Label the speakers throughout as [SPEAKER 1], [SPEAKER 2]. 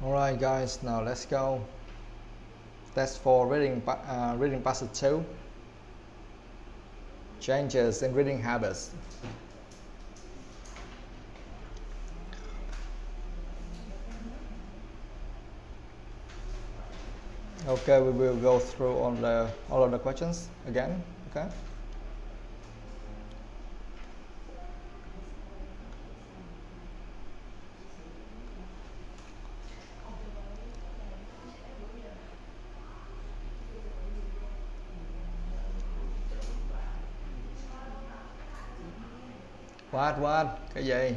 [SPEAKER 1] Alright guys, now let's go. Test for reading passage 2. Changes in reading habits. Okay, we will go through all of the questions again. Okay. What? Cái gì?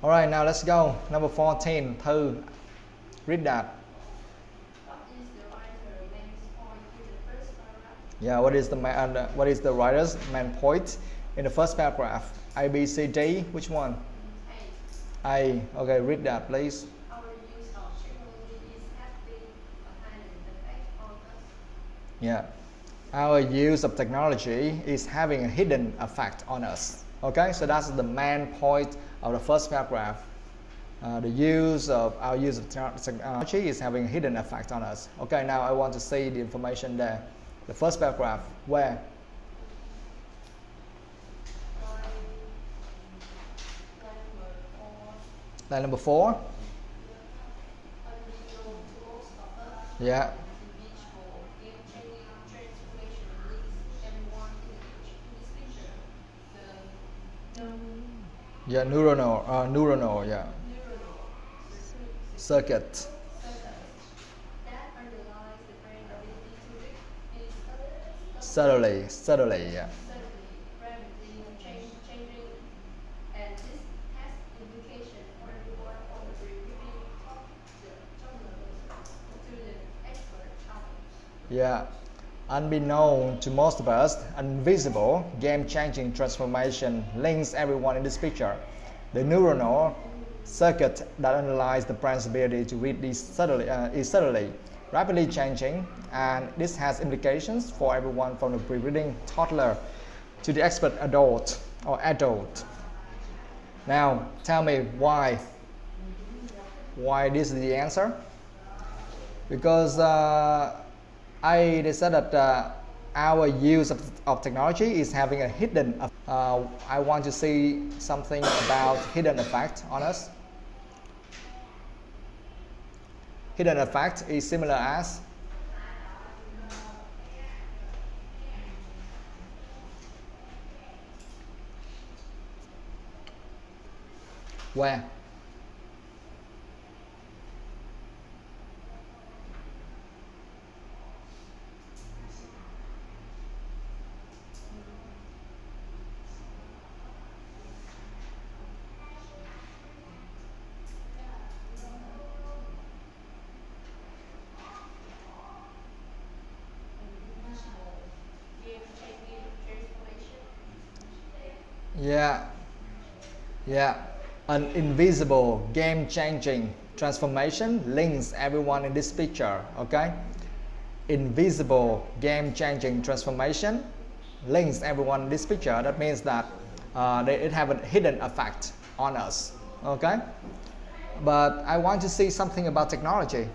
[SPEAKER 1] Alright, now let's go. Number 14. Thư. Read that. Yeah, what is the writer's main point in the first paragraph? A, B, C, D. Which one? A. Okay, read that, please. Yeah. Our use of technology is having a hidden effect on us. Okay, so that's the main point of the first paragraph. Our use of technology is having a hidden effect on us. Okay, now I want to see the information there. The first paragraph, where? Line number 4. Yeah. Yeah, neuronal, yeah. Circuit. Subtly, yeah. Yeah. Unbeknown to most of us, invisible, game-changing transformation links everyone in this picture. The neuronal circuit that analyzes the brain's ability to read is subtly, rapidly changing, and this has implications for everyone from the pre-reading toddler to the expert adult or adult. Now, tell me why this is the answer? Because they said that our use of technology is having a hidden effect. I want to see something about hidden effect on us. Hidden effect is similar as where? Yeah. An invisible, game-changing transformation links everyone in this picture. Okay. Invisible, game-changing transformation links everyone in this picture. That means that it have a hidden effect on us. Okay. But I want to see something about technology.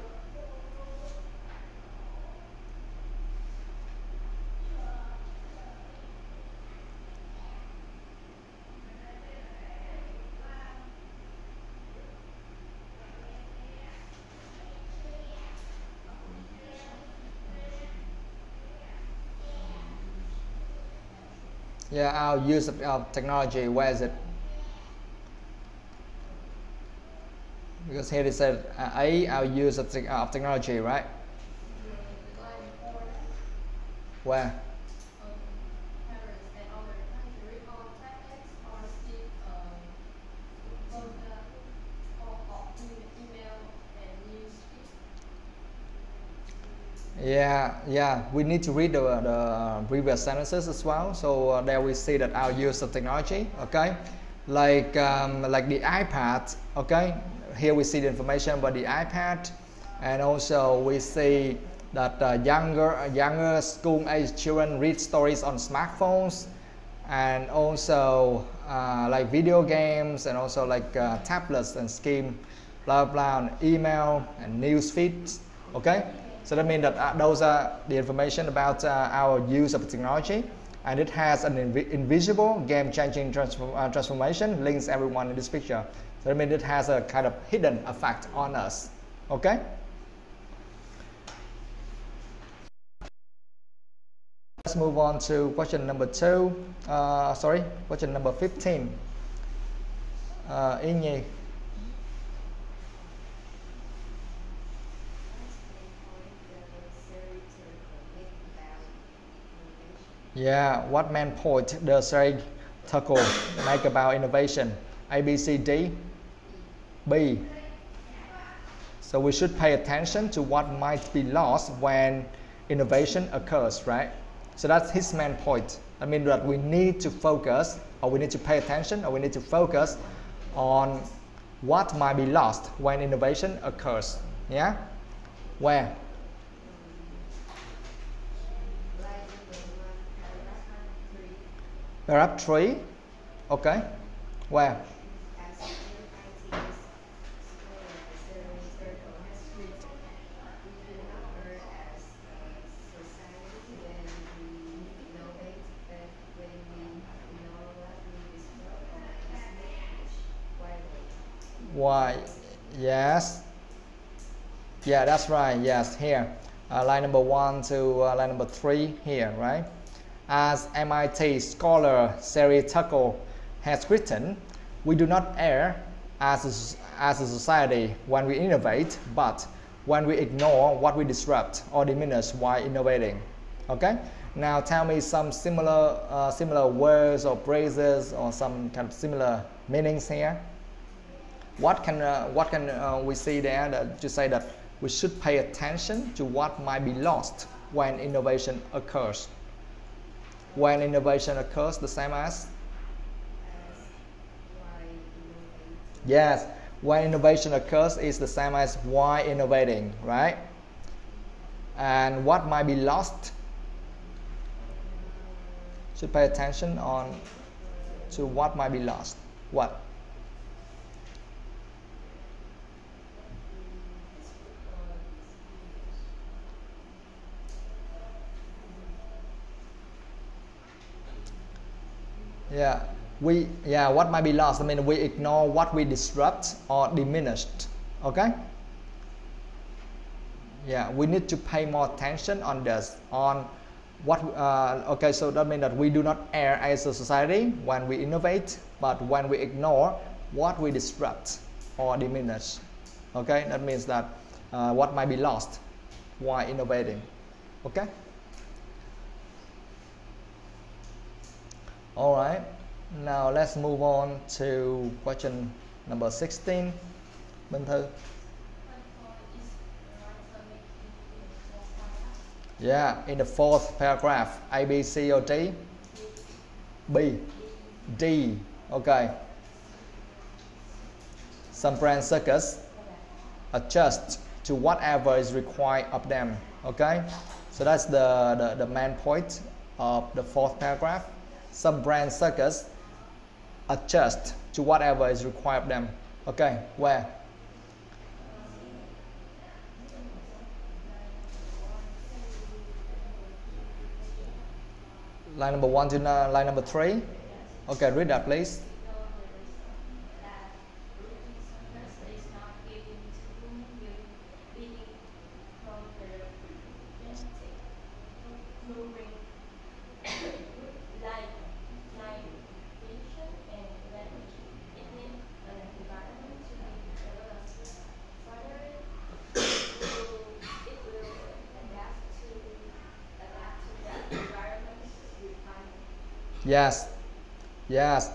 [SPEAKER 1] Yeah, our use of technology, where is it? Because here they said A, our use of technology, right? Where? Yeah, we need to read the previous sentences as well. So there we see that our use of technology, okay, like the iPad, okay. Here we see the information about the iPad, and also we see that younger school-age children read stories on smartphones, and also like video games, and also like tablets and blah blah on email and news feeds. Okay, so that means that those are the information about our use of technology, and it has an invisible game-changing transformation links everyone in this picture. So that means it has a kind of hidden effect on us. Okay. Let's move on to question number 2. Question number 15. Yên Nhi. Yeah, what main point does article make about innovation? A, B, C, D, B. So we should pay attention to what might be lost when innovation occurs, right? So that's his main point. I mean that we need to focus, or we need to pay attention, or we need to focus on what might be lost when innovation occurs. Yeah? Where? Paragraph 3. Okay. Where? Why? Yes. Yeah, that's right. Yes, here. Line number 1 to line number 3 here, right? As MIT scholar Sherry Tuckle has written, we do not err as a society when we innovate, but when we ignore what we disrupt or diminish while innovating. Okay? Now tell me some similar words or phrases or some kind of similar meanings here. What can we see there that to say that we should pay attention to what might be lost when innovation occurs? When innovation occurs, the same as? Yes, when innovation occurs is the same as why innovating, right? And what might be lost? Should pay attention on to what might be lost. What? What might be lost? I mean, we ignore what we disrupt or diminished. Okay. Yeah, we need to pay more attention on this. On what? Okay, so that means that we do not err as a society when we innovate, but when we ignore what we disrupt or diminish. Okay, that means that what might be lost while innovating. Okay. All right, now let's move on to question number 16. Minh Thư. Yeah, in the fourth paragraph, A, B, C or D? B. D. Okay. Some brand circuits adjust to whatever is required of them. Okay, so that's the main point of the fourth paragraph. Some brand circuits adjust to whatever is required of them. Okay, where? Line number 1 to line number 3. Okay, read that please. Yes,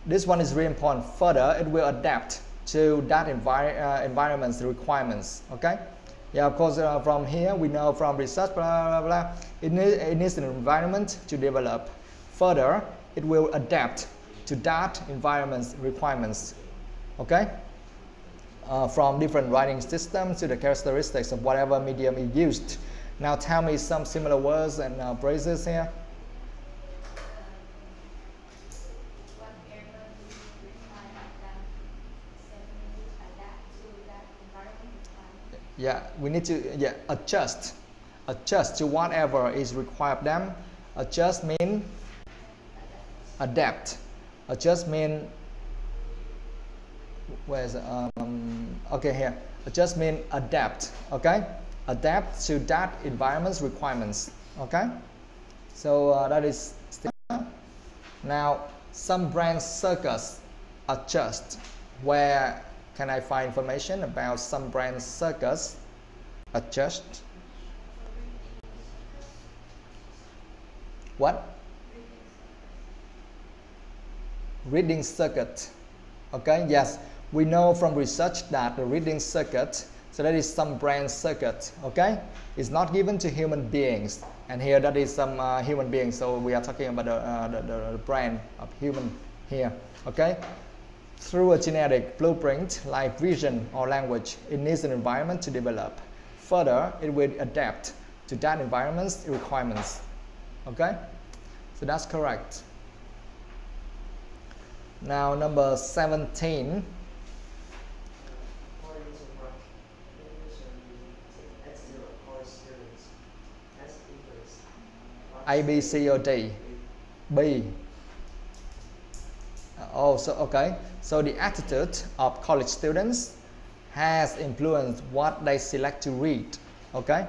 [SPEAKER 1] this one is really important. Further, it will adapt to that environment's requirements. Okay, yeah, of course, from here we know from research, blah, blah, blah, it needs an environment to develop. Further, it will adapt to that environment's requirements. Okay, from different writing systems to the characteristics of whatever medium is used. Now tell me some similar words and phrases here. Yeah, we need to adjust to whatever is required of them. Adjust mean adapt. Adjust mean where's okay, here. Adjust mean adapt. Okay, adapt to that environment's requirements. Okay, so that is now some brand circus adjust. Where can I find information about some brand circus adjust? What? Reading circuit. Okay, yes, we know from research that the reading circuit, so that is some brand circuit. Okay, it's not given to human beings, and here that is some human beings, so we are talking about the brand of human here. Okay, through a genetic blueprint like vision or language, it needs an environment to develop. Further, it will adapt to that environment's requirements. Okay, so that's correct. Now number 17. A, B, C or D? B. Oh, so okay. So the attitude of college students has influenced what they select to read. Okay.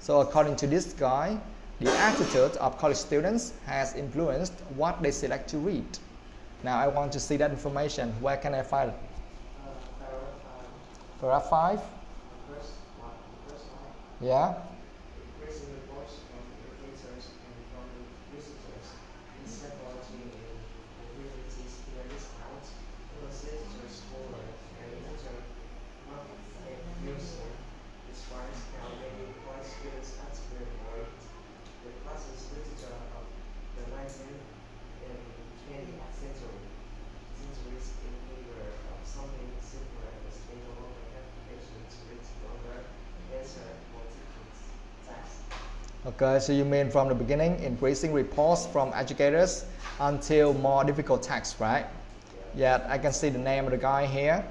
[SPEAKER 1] So according to this guy, the attitude of college students has influenced what they select to read. Now I want to see that information. Where can I find it? Paragraph 5. Yeah. Okay, so you mean from the beginning, increasing reports from educators until more difficult texts, right? Yeah, I can see the name of the guy here,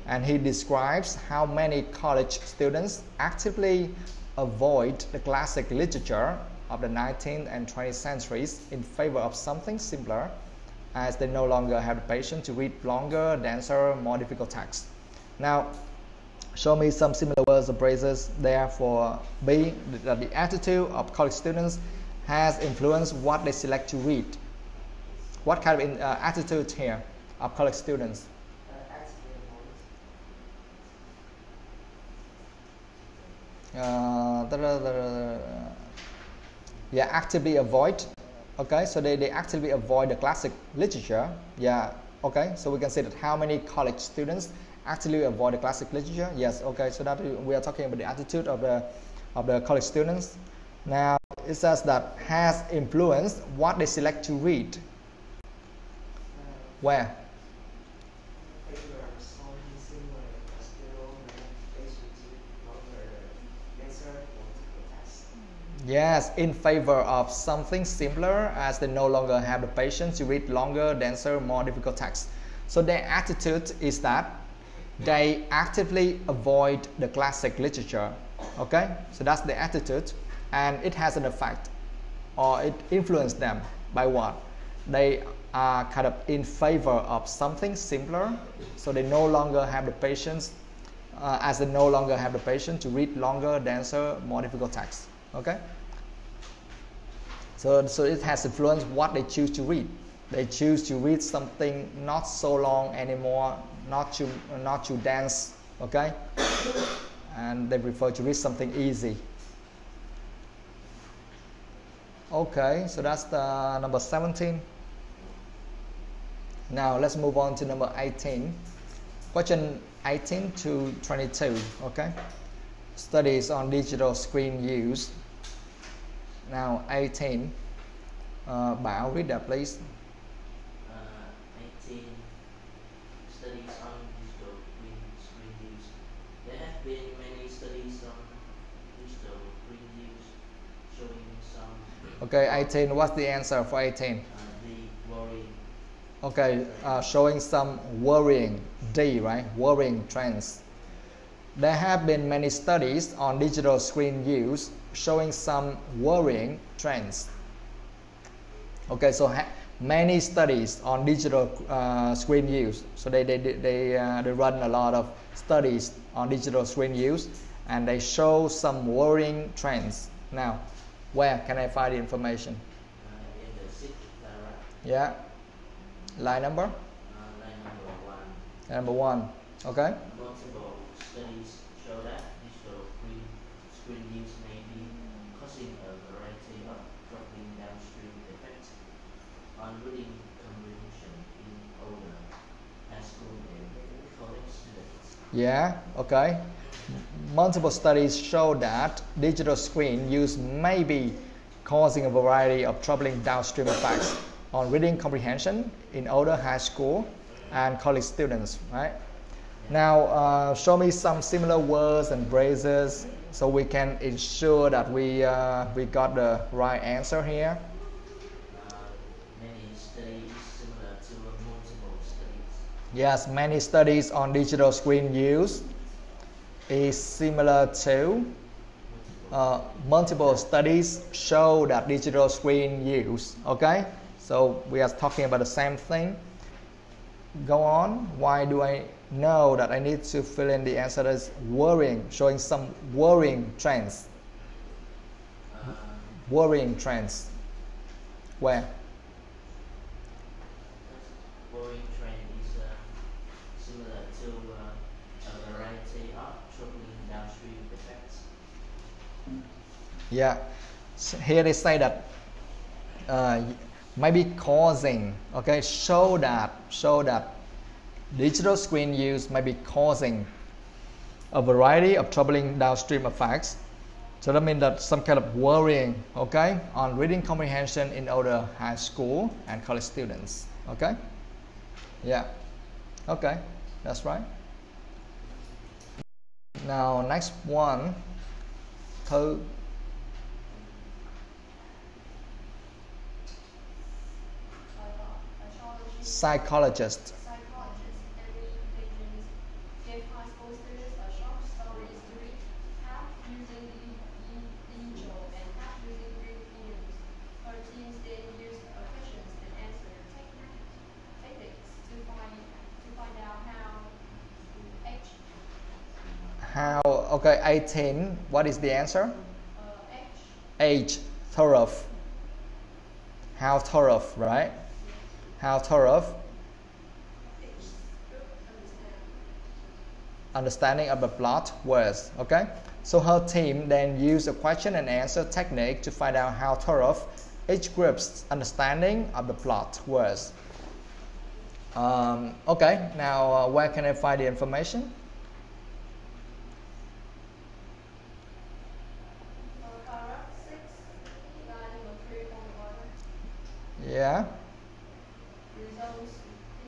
[SPEAKER 1] and he describes how many college students actively avoid the classic literature of the 19th and 20th centuries in favor of something simpler, as they no longer have the patience to read longer, denser, more difficult texts. Now, show me some similar words or phrases there for B. The attitude of college students has influenced what they select to read. What kind of attitude here of college students? Yeah, actively avoid. Okay, so they actively avoid the classic literature. Yeah, okay, so we can say that how many college students actively avoid the classic literature. Yes, okay, so that we are talking about the attitude of the college students. Now it says that has influenced what they select to read. Where? Yes, in favor of something simpler, as they no longer have the patience to read longer, denser, more difficult texts. So their attitude is that they actively avoid the classic literature. Okay, so that's the attitude, and it has an effect, or it influenced them by what? They are kind of in favor of something simpler, so they no longer have the patience, as they no longer have the patience to read longer, denser, more difficult texts. Okay, so it has influenced what they choose to read. They choose to read something not so long anymore, not too dense, okay, and they prefer to read something easy. Okay, so that's the number 17. Now let's move on to number 18. Question 18 to 22. Okay, studies on digital screen use. Now 18. Bảo, read that please.
[SPEAKER 2] 18. Studies on digital screen use. There have been many studies on digital screen use showing some.
[SPEAKER 1] Okay, 18. What's the answer for 18?
[SPEAKER 2] The worrying.
[SPEAKER 1] Okay, showing some worrying, D, right? Worrying trends. There have been many studies on digital screen use showing some worrying trends. Okay, so many studies on digital screen use. So they run a lot of studies on digital screen use, and they show some worrying trends. Now, where can I find the information?
[SPEAKER 2] In the sixth paragraph.
[SPEAKER 1] Yeah. Line number?
[SPEAKER 2] Line number 1.
[SPEAKER 1] Number 1. Okay.
[SPEAKER 2] Multiple studies show that digital screen use may be causing a variety of troubling downstream effects on reading comprehension in older high school and college students.
[SPEAKER 1] Yeah, okay. Multiple studies show that digital screen use may be causing a variety of troubling downstream effects on reading comprehension in older high school and college students, right? Now, show me some similar words and phrases so we can ensure that we got the right answer here.
[SPEAKER 2] Many studies similar to multiple studies.
[SPEAKER 1] Yes, many studies on digital screen use is similar to multiple studies show that digital screen use. Okay, so we are talking about the same thing. Go on. Why do I know that I need to fill in the answer that is worrying, showing some worrying trends? Worrying trends. Where?
[SPEAKER 2] Worrying trend is similar to a variety of troubling downstream effects.
[SPEAKER 1] Yeah. So here they say that maybe causing. Okay, show that digital screen use may be causing a variety of troubling downstream effects. So that means that some kind of worrying, okay, on reading comprehension in older high school and college students. Okay? Yeah. Okay, that's right. Now next one. Thư. Psychologist.
[SPEAKER 3] Give high school students a short story to read, half using digital and half using real news. Her teams then used questions and answer techniques to find out
[SPEAKER 1] How, okay, 18. What is the answer? Age. Thorough. How thorough, right? How thorough? Understanding of the plot words. Okay, so her team then used a question and answer technique to find out how thorough each group's understanding of the plot was. Okay, now where can I find the information? Yeah.
[SPEAKER 3] Results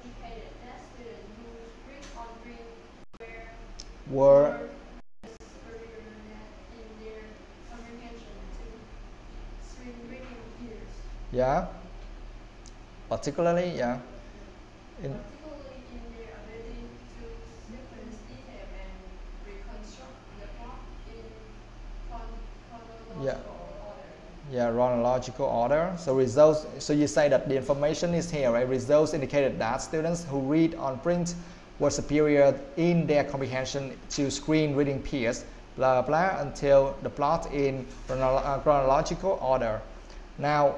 [SPEAKER 3] indicated that students who read on green
[SPEAKER 1] Were
[SPEAKER 3] superior in their comprehension to screen reading peers.
[SPEAKER 1] yeah. Particularly, yeah.
[SPEAKER 3] Particularly in their ability to sequence detail and reconstruct the plot in chronological
[SPEAKER 1] Yeah.
[SPEAKER 3] order.
[SPEAKER 1] Yeah, chronological order. So results. So you say that the information is here, right? Results indicated that students who read on print were superior in their comprehension to screen reading peers, blah blah, until the plot in chronological order. Now,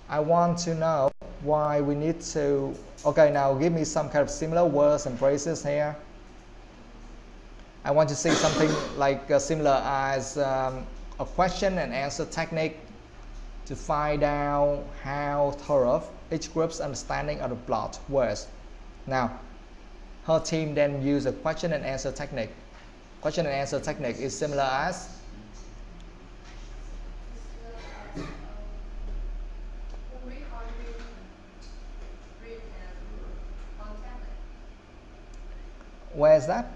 [SPEAKER 1] I want to know why we need to. Okay, now give me some kind of similar words and phrases here. I want to see something like similar as a question and answer technique to find out how thorough each group's understanding of the plot was. Now, her team then used a question and answer technique. Question and answer technique is similar as where is that?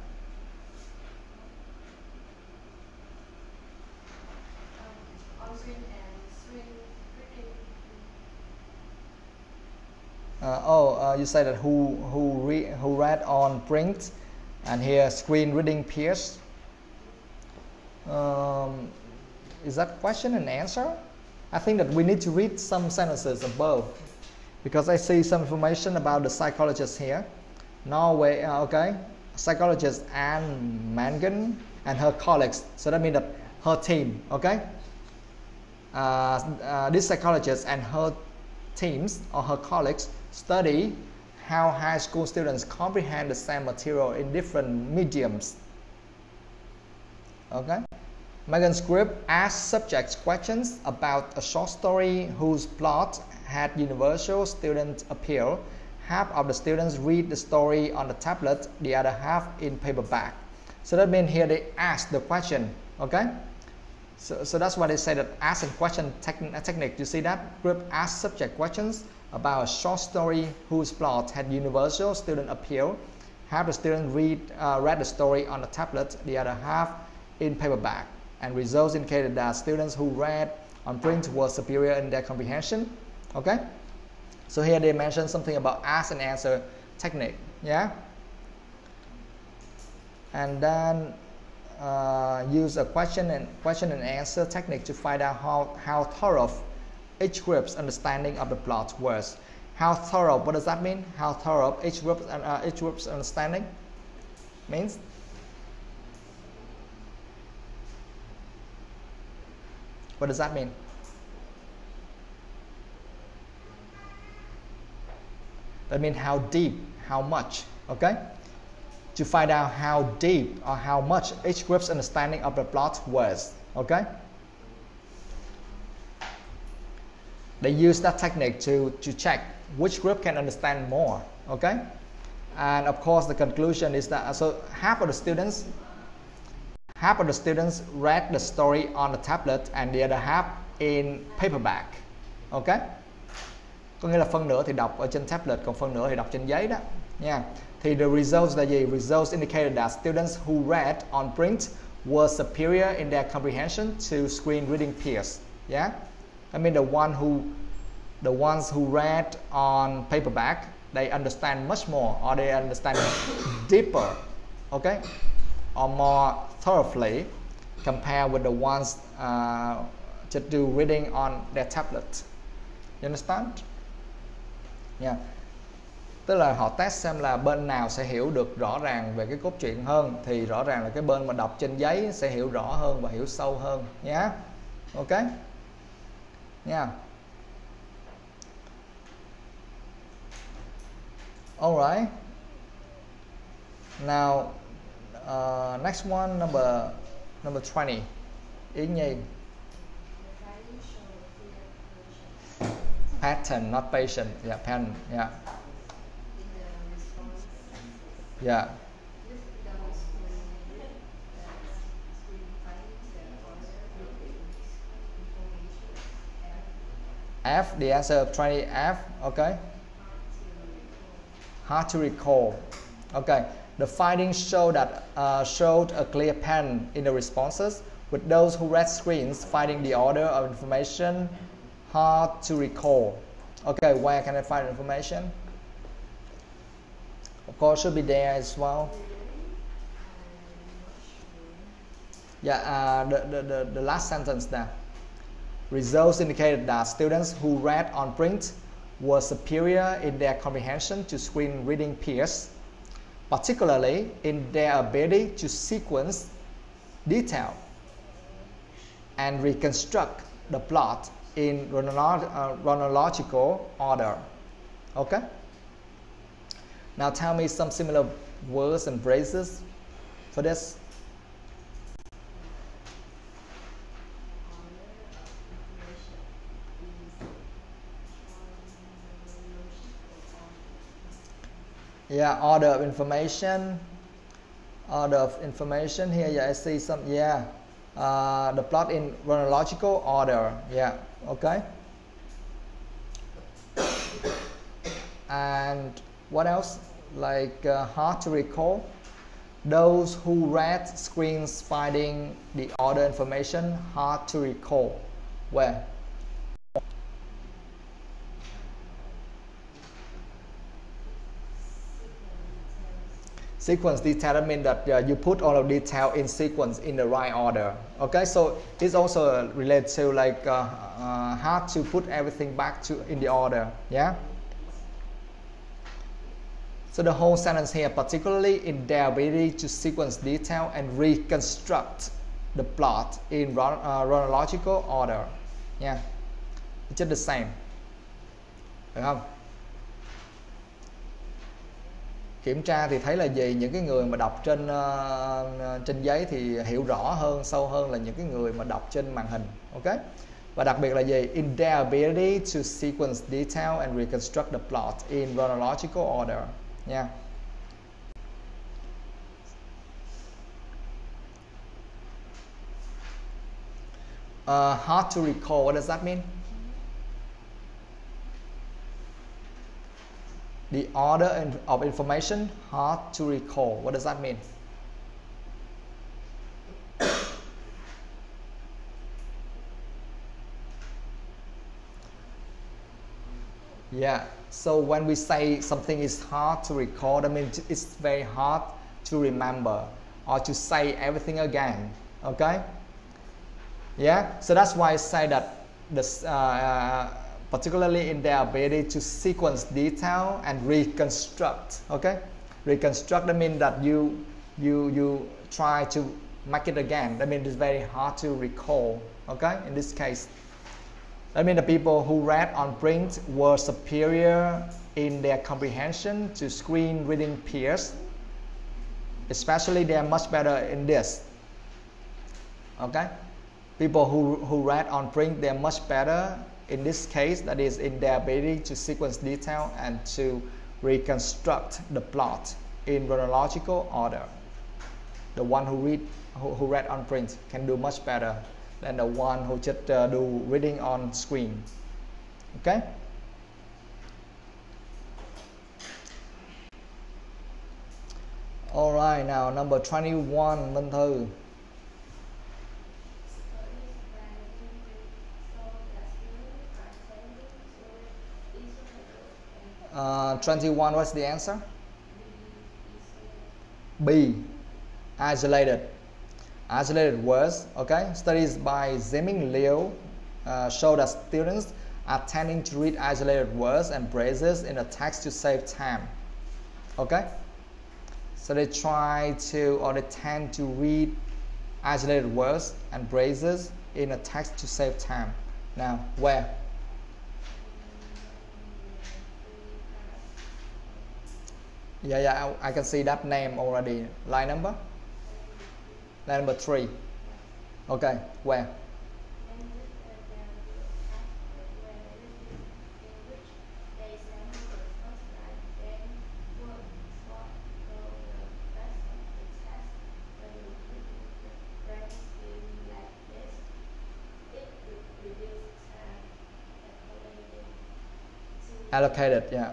[SPEAKER 1] You say that who read on print, and here screen reading peers. Is that question and answer? I think that we need to read some sentences above because I see some information about the psychologist here. Norway, okay, psychologist Anne Mangan and her colleagues. So that means that her team, okay. This psychologist and her teams or her colleagues study how high school students comprehend the same material in different mediums. Okay. Megan's group asked subjects questions about a short story whose plot had universal student appeal. Half of the students read the story on the tablet, the other half in paperback. So that means here they ask the question, okay? So that's why they say that ask and question technique. You see that? Group asked subject questions about a short story whose plot had universal student appeal. Half the students read the story on the tablet, the other half in paperback. And results indicated that students who read on print were superior in their comprehension. Okay? So here they mention something about ask and answer technique. Yeah? And then use a question and answer technique to find out how thorough each group's understanding of the plot was. How thorough, what does that mean? How thorough each group's understanding means? What does that mean? That means how deep, how much, okay? To find out how deep or how much each group's understanding of the plot was, okay? They use that technique to check which group can understand more, okay? And of course the conclusion is that so half of the students read the story on the tablet and the other half in paperback. Okay? Có nghĩa là phân nửa thì đọc ở trên tablet, còn phân nửa thì đọc trên giấy đó. Nha. Thì the results là gì? Results indicated that students who read on print were superior in their comprehension to screen reading peers. Yeah? I mean the ones who read on paperback, they understand much more or they understand deeper. Okay? Or more thoroughly compared with the ones just do reading on their tablet. You understand? Yeah. Tức là họ test xem là bên nào sẽ hiểu được rõ ràng về cái cốt truyện hơn, thì rõ ràng là cái bên mà đọc trên giấy sẽ hiểu rõ hơn và hiểu sâu hơn nhé. Yeah? Ok? Nha. Yeah. Alright. Now next one, number 20. Yến Nhi. Pattern, not patient. Yeah, pattern. Yeah. Yeah. F, the answer of 20, F. Okay. Hard to recall. Okay. The findings showed a clear pattern in the responses, with those who read screens finding the order of information hard to recall. Okay, where can I find information? Of course, should be there as well. Yeah, the last sentence there. Results indicated that students who read on print were superior in their comprehension to screen reading peers, particularly in their ability to sequence detail and reconstruct the plot in chronological order. Okay? Now tell me some similar words and phrases for this. Yeah, order of information. Order of information here. Yeah, I see some. Yeah, the plot in chronological order. Yeah, okay. And what else? Like hard to recall. Those who read screens finding the order information hard to recall. Where? Sequence detail, that means that you put all of detail in sequence in the right order. Okay, so it's also related to like how to put everything back to in the order. Yeah. So the whole sentence here, particularly in their ability to sequence detail and reconstruct the plot in chronological order. Yeah, it's just the same. Được không? Kiểm tra thì thấy là gì? Những cái người mà đọc trên giấy thì hiểu rõ hơn, sâu hơn là những cái người mà đọc trên màn hình. Ok? Và đặc biệt là gì? In their ability to sequence detail and reconstruct the plot in chronological order. Nha. Hard to recall, what does that mean? The order of information, hard to recall. What does that mean? Yeah, so when we say something is hard to recall, that means it's very hard to remember or to say everything again. Okay? Yeah, so that's why I say that this, particularly in their ability to sequence detail and reconstruct. Okay, reconstruct, that means that you try to make it again. That means it's very hard to recall. Okay, in this case, that means the people who read on print were superior in their comprehension to screen reading peers. Especially, they are much better in this. Okay, people who read on print, they are much better in this case, that is in their ability to sequence detail and to reconstruct the plot in chronological order. The one who read on print can do much better than the one who just do reading on screen. Okay? Alright, now number 21, Minh Thư. 21, what's the answer? B. Isolated. Isolated words. Okay. Studies by Ziming Liu show that students are tending to read isolated words and phrases in a text to save time. Okay. So they try to, or they tend to read isolated words and phrases in a text to save time. Now, where? Yeah, I can see that name already. Line number? Line number 3. Okay, where? Allocated, yeah.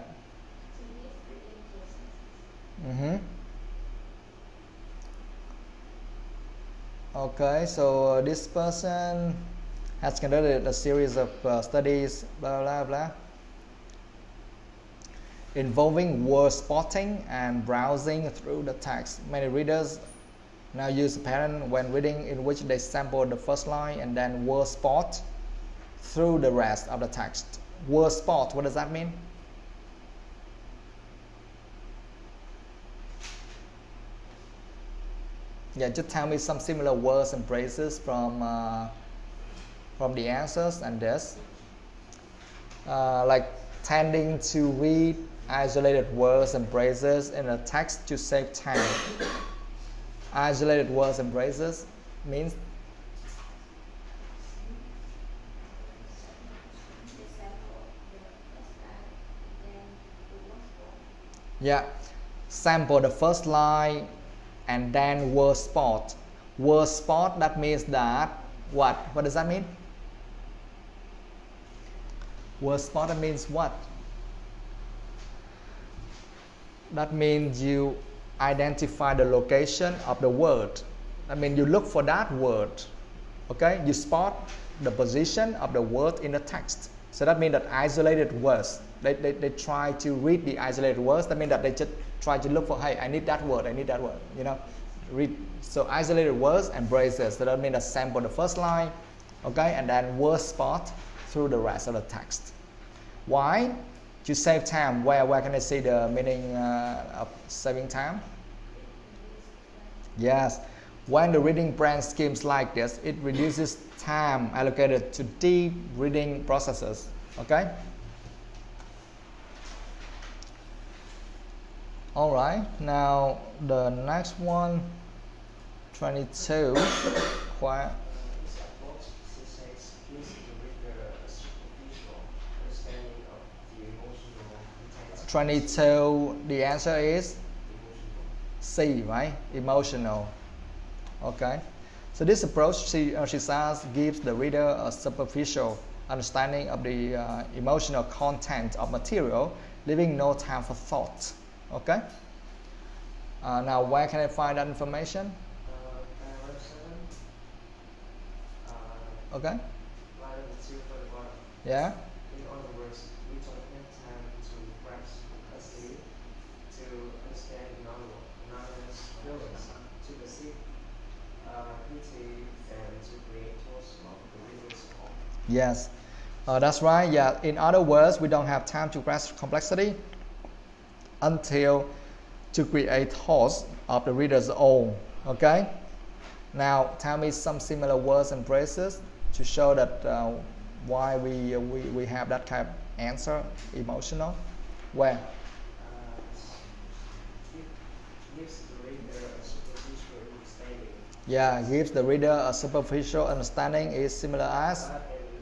[SPEAKER 1] Okay, so this person has conducted a series of studies, blah blah blah, involving word spotting and browsing through the text. Many readers now use a pattern when reading in which they sample the first line and then word spot through the rest of the text. Word spot, what does that mean? Yeah, just tell me some similar words and phrases from the answers and this. Like tending to read isolated words and phrases in a text to save time. Isolated words and phrases means yeah, sample the first line and then word spot. Word spot, that means that what? What does that mean? Word spot, that means what? That means you identify the location of the word. That means you look for that word. Okay, you spot the position of the word in the text. So that means that isolated words. they try to read the isolated words. That means that they just try to look for, hey, I need that word, you know, read. So isolated words and phrases. So that means that sample the first line, okay, and then word spot through the rest of the text. Why? To save time. Where can I see the meaning of saving time? Yes. When the reading plan schemes like this, it reduces time allocated to deep reading processes. Okay? Alright, now the next one, 22. Khóa. 22, the answer is C, right? Emotional. Okay. So this approach, she says, gives the reader a superficial understanding of the emotional content of material, leaving no time for thought. Okay. Now, where can I find that information? Okay. Yeah.
[SPEAKER 4] In other words, we don't have time to grasp complexity, to understand another's feelings, to perceive pity, and to create thoughts of the reader's own.
[SPEAKER 1] Yes, that's right. Yeah. In other words, we don't have time to grasp complexity until to create thoughts of the reader's own. Okay. Now, tell me some similar words and phrases to show that why we have that kind of answer, emotional. Where?
[SPEAKER 4] Gives the reader a superficial understanding.
[SPEAKER 1] Yeah, gives the reader a superficial understanding is similar as.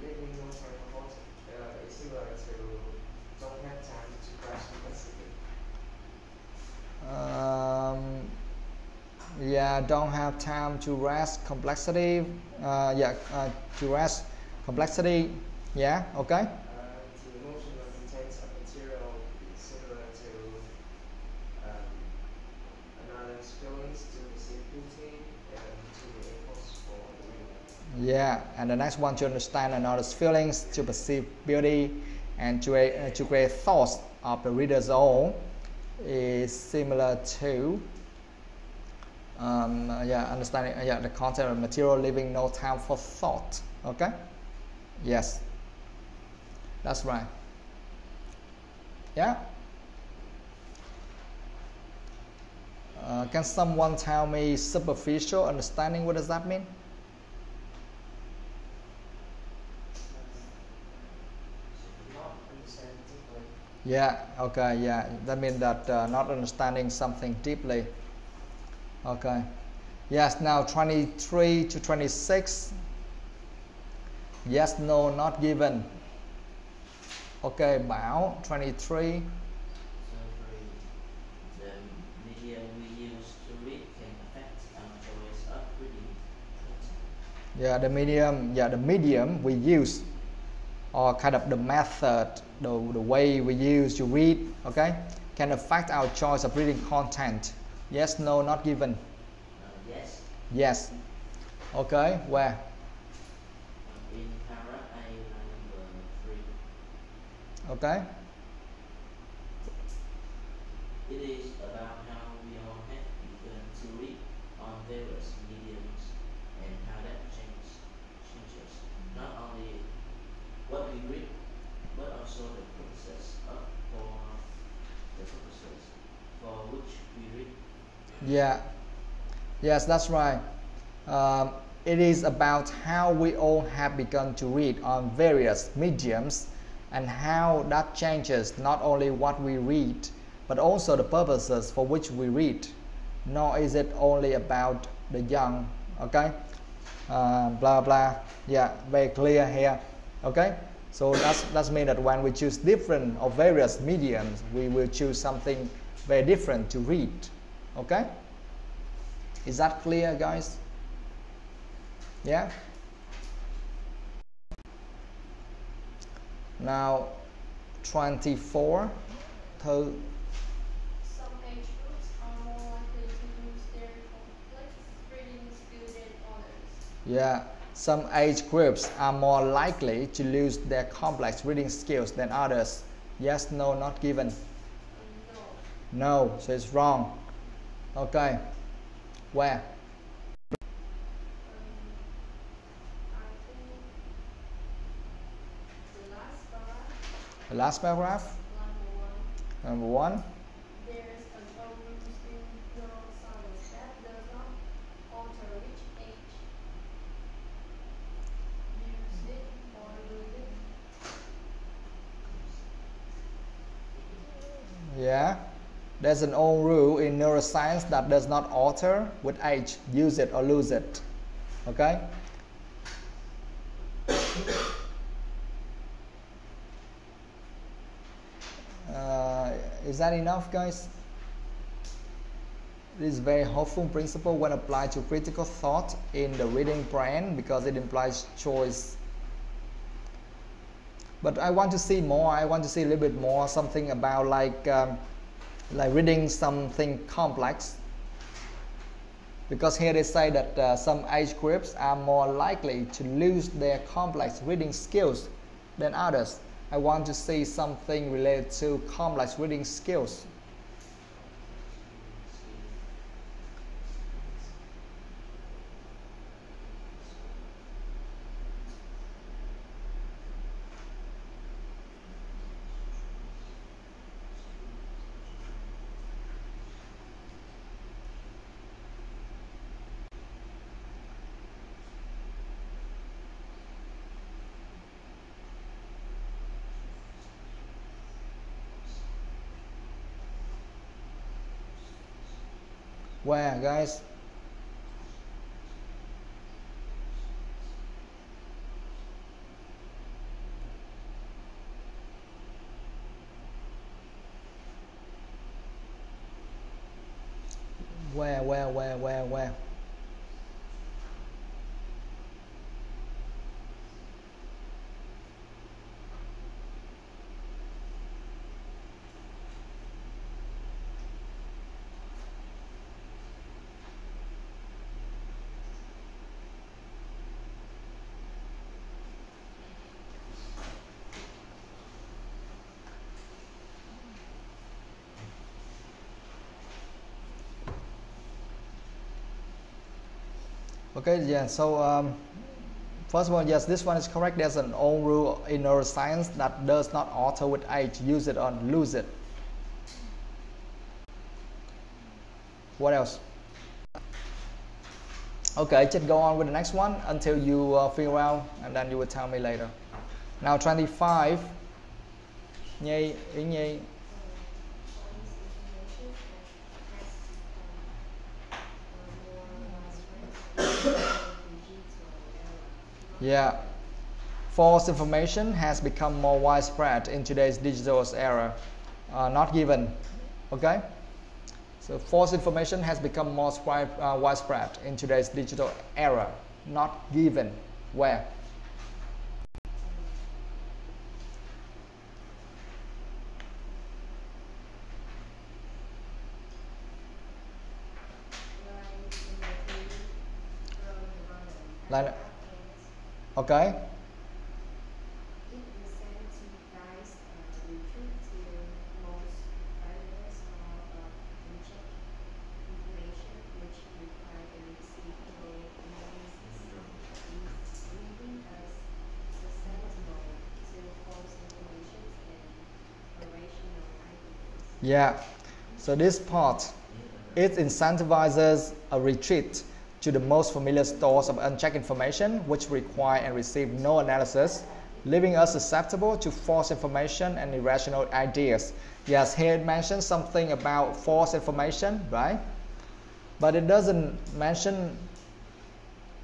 [SPEAKER 4] Leaving no time for thought is similar to don't have time to grasp complexity.
[SPEAKER 1] Yeah, don't have time to grasp complexity. To grasp complexity. Yeah, okay.
[SPEAKER 4] The emotional content of material is similar to another's feelings, to perceive beauty, and to be impulse for the reader.
[SPEAKER 1] Yeah, and the next one, to understand another's feelings, to perceive beauty, and to create thoughts of the reader's own is similar to understanding the content of material, leaving no time for thought. Okay. Yes, that's right. Yeah. Can someone tell me superficial understanding? What does that mean?
[SPEAKER 4] Not understand deeply.
[SPEAKER 1] Yeah. Okay. Yeah. That means that not understanding something deeply. Okay. Yes. Now 23 to 26. Yes, no, not given. Okay, Bảo, 23.
[SPEAKER 2] So the medium we use to read can affect our choice of reading content.
[SPEAKER 1] Yeah, the medium we use, or kind of the method, the way we use to read, okay, can affect our choice of reading content. Yes, no, not given.
[SPEAKER 2] Yes.
[SPEAKER 1] Yes. Okay, where?
[SPEAKER 2] In para A number 3.
[SPEAKER 1] Okay.
[SPEAKER 2] It is about how we all have begun to read on various mediums and how that changes not only what we read, but also the purposes for which we read.
[SPEAKER 1] Yeah. Yes, that's right. It is about how we all have begun to read on various mediums and how that changes not only what we read, but also the purposes for which we read. Nor is it only about the young, okay? Blah blah. Yeah, very clear here. Okay, so that's mean that when we choose different or various mediums, we will choose something very different to read. Okay, is that clear, guys? Yeah. Now 24.
[SPEAKER 3] Some age groups are more likely to use their complex reading skills than others.
[SPEAKER 1] Yeah, some age groups are more likely to lose their complex reading skills than others. Yes, no, not given.
[SPEAKER 3] No.
[SPEAKER 1] No, so it's wrong. Okay. Where?
[SPEAKER 3] I think the last paragraph,
[SPEAKER 1] The last paragraph.
[SPEAKER 3] number one.
[SPEAKER 1] Number 1.
[SPEAKER 3] There is an algorithm in neuroscience that does not alter which age use it or lose it.
[SPEAKER 1] Yeah. There's an old rule in neuroscience that does not alter with age. Use it or lose it. Okay? Is that enough, guys? This is very helpful principle when applied to critical thought in the reading brain because it implies choice. But I want to see more. I want to see a little bit more, something about like reading something complex. Because here they say that some age groups are more likely to lose their complex reading skills than others. I want to see something related to complex reading skills. Where, guys? Where? Okay, yeah, so first of all, yes, this one is correct. There's an old rule in neuroscience that does not alter with age. Use it or lose it. What else? Okay, just go on with the next one until you figure out, and then you will tell me later. Now 25. Nhi, Ý Nhi. Yeah, false information has become more widespread in today's digital era. Not given. Okay, so false information has become more widespread in today's digital era. Not given. Where? Like, okay.
[SPEAKER 3] It incentivizes retreat to most failures or inject information which require a receivable analysis, leaving us susceptible to false information and irrational ideas.
[SPEAKER 1] Yeah, so this part, it incentivizes a retreat to the most familiar stores of unchecked information which require and receive no analysis, leaving us susceptible to false information and irrational ideas. Yes, here it mentions something about false information, right? But it doesn't mention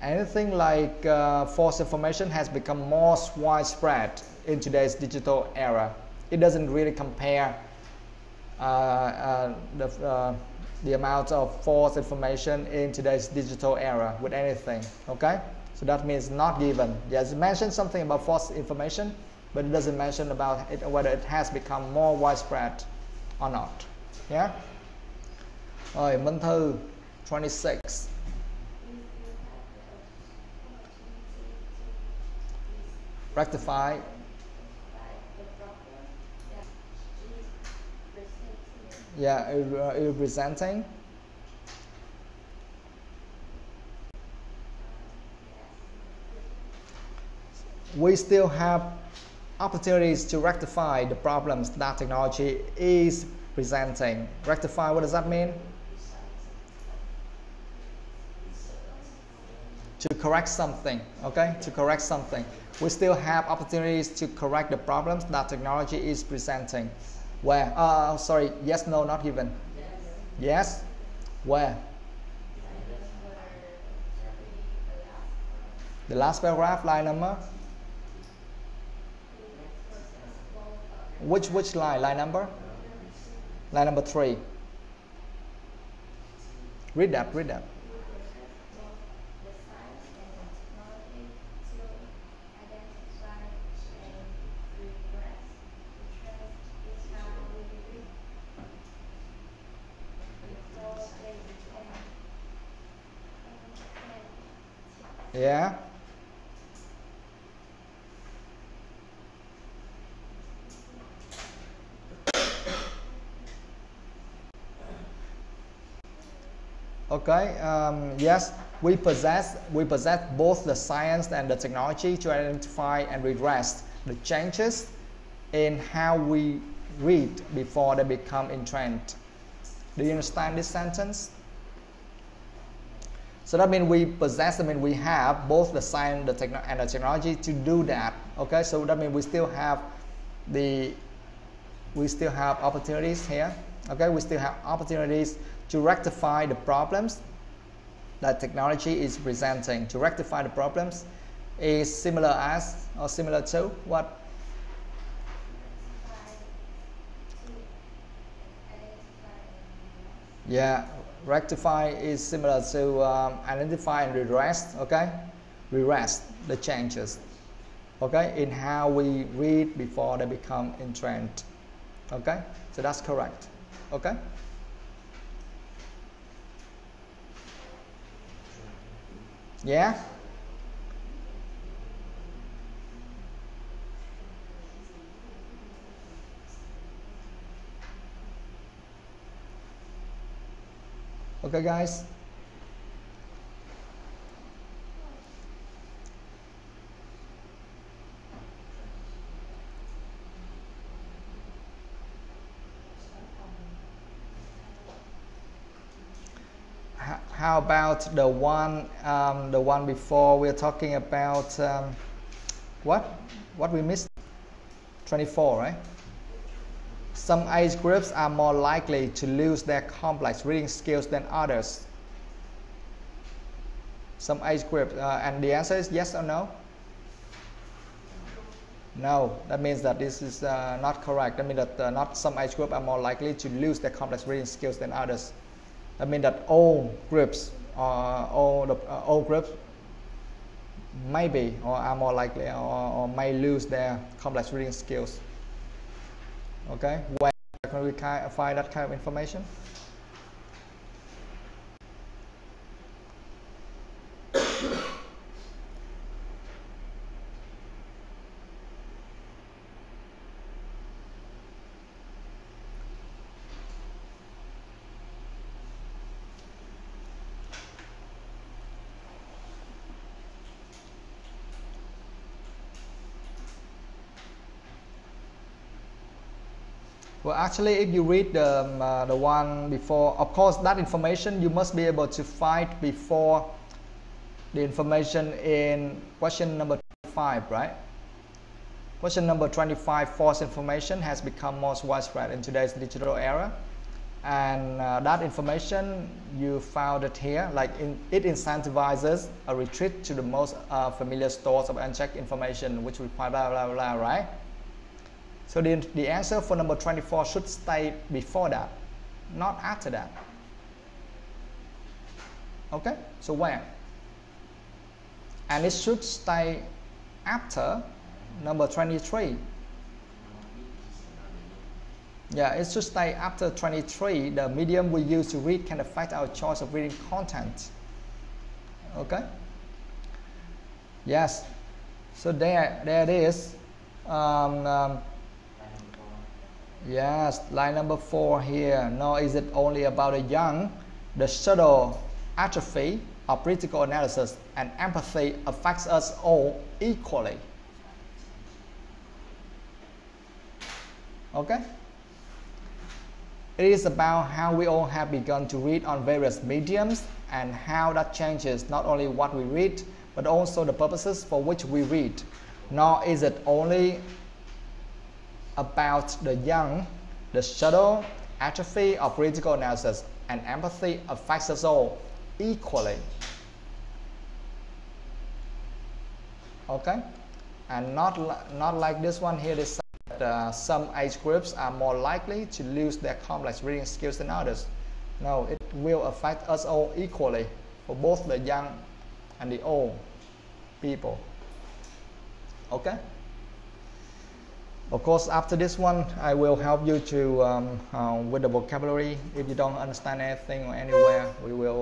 [SPEAKER 1] anything like false information has become more widespread in today's digital era. It doesn't really compare the amount of false information in today's digital era with anything. Okay, so that means not given. Yes, it mentions something about false information, but it doesn't mention about it, whether it has become more widespread or not. Yeah. Rồi, Minh Thư 26. Rectify. Yeah, representing. We still have opportunities to rectify the problems that technology is presenting. Rectify, what does that mean? To correct something, okay? To correct something. We still have opportunities to correct the problems that technology is presenting. Where? Sorry, yes, no, not given. Yes? Where? The last paragraph, line number? Which line? Line number? Line number 3. Read that, read that. Yeah. Okay. Yes, we possess both the science and the technology to identify and redress the changes in how we read before they become entrenched. Do you understand this sentence? So that means we possess, we have both the science and the technology to do that. Okay, so that means we still have opportunities here. Okay, we still have opportunities to rectify the problems that technology is presenting. To rectify the problems is similar as or similar to what? Yeah, rectify is similar to identify and redress. Okay, redress the changes. Okay, in how we read before they become entrenched. Okay, so that's correct. Okay. Yeah. Okay, guys. How about the one before? We're talking about what we missed? 24, right? Some age groups are more likely to lose their complex reading skills than others. Some age group, and the answer is yes or no? No, that means that this is not correct. That means that not some age group are more likely to lose their complex reading skills than others. That means that all groups, all groups maybe or are more likely or may lose their complex reading skills. Okay, where can we find that kind of information? Well, actually, if you read the one before, of course, that information you must be able to find before the information in question number 25, right? Question number 25, false information has become most widespread in today's digital era, and that information you found it here. Like it incentivizes a retreat to the most familiar stores of unchecked information, which require blah blah blah, right? So the answer for number 24 should stay before that, not after that. Okay, so where? And it should stay after number 23. Yeah, it should stay after 23. The medium we use to read can affect our choice of reading content. Okay? Yes. So there it is. Yes, line number 4 here. Nor is it only about the young. The subtle atrophy of critical analysis and empathy affects us all equally. Okay? It is about how we all have begun to read on various mediums and how that changes not only what we read, but also the purposes for which we read. Nor is it only about the young. The subtle atrophy of critical analysis and empathy affects us all equally. Okay? And not like this one here, this some age groups are more likely to lose their complex reading skills than others. No, it will affect us all equally, for both the young and the old people. Okay? Of course, after this one, I will help you to with the vocabulary. If you don't understand anything or anywhere, we will